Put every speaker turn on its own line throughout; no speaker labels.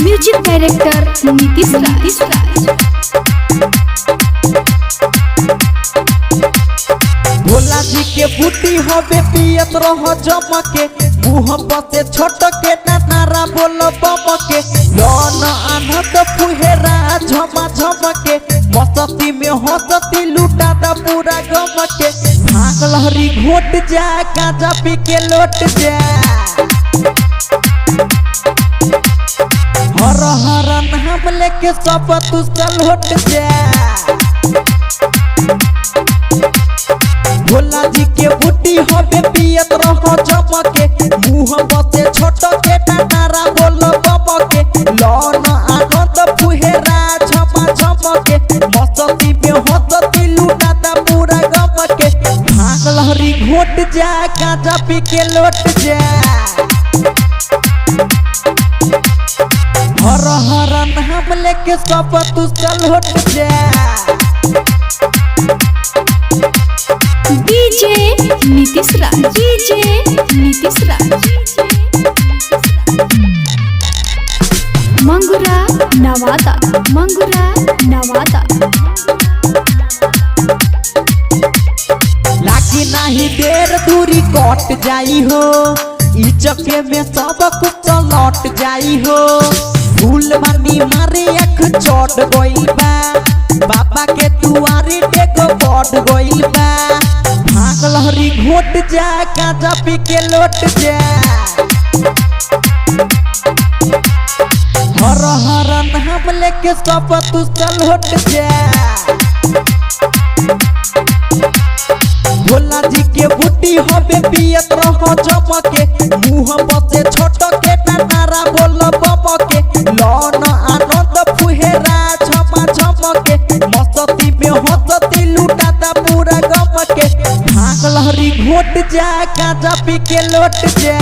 Music director Nitish राज।
भोला जी के बूटी हवे पियत रह जमके मुँह से छोट के नारा बोल बमके लन आनंद फुहेरा झमा झमके मस्ती में हंसती लूटा दा पूरा गमके भाग लहरी घोट जा गांजा पी के लौट जा हर हर नाम लेके सब तू लौट जा भोला जी के बूटी हवे पियत रह जमके मुँह से छोट के नारा बोल बमके लन आनंद फुहेरा झमा झमके मस्ती में हंसती लूटा दा पूरा गमके भाग लहरी घोट जा गांजा पी के लौट जा हर हर नाम लेके सब तू लौट जा
डीजे नीतीश राज। मंगुरा नवादा।
लागी नहीं देर दूरी कट जाई हो ई चक्के में सब कुछ लौट जाई हो फूल मानी मारे अख चोट गइल बा बाबा के दुआरे देखो बढ़ गइल बा भाग लहरी घोट जा गांजा पी के लौट जा हर हर नाम लेके सब तू लौट जा भोला जी के बूटी हवे पियत रह जमके मुँह से छोट के नारा बोल बमके लन आनंद फुहेरा झमा झमके मस्ती में हंसती लूटा दा पूरा गमके भाग लहरी घोट जा गांजा पी के लौट जा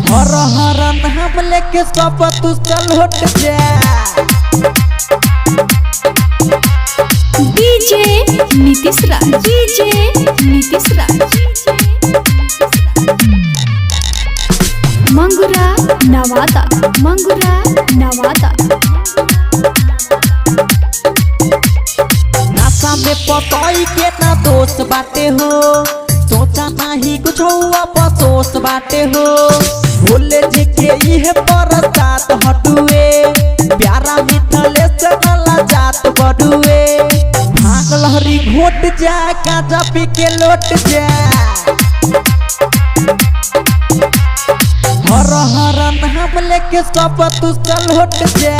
हर हर नाम लेके सब तू लौट जा
डीजे नीतीश राज। मंगुरा नवादा।
नशा में पतई के ना दोस्त बाटे हो सोचा नहीं कुछ अफसोस बाटे हो भोले जी के इहे बरसात हटुए प्यारा मिथले से नला जात बढ़ुए भाग लहरी घोट जा गांजा पी के लौट जा हर हर नाम लेके सब तू लौट जा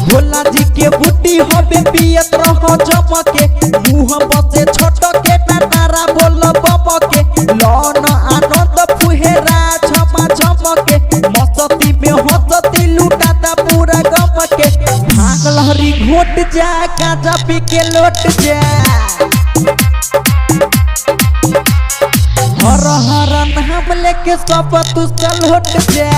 भोला जी के बूटी हवे पियत रह जमके मुँह से छोट के नारा बोल बमके लन आनंद फुहेरा झमा झमके मस्ती में हंसती लूटा दा पूरा गमके भाग लहरी घोट जा गांजा पी के लौट जा हर हर नाम लेके सब तू लौट जा।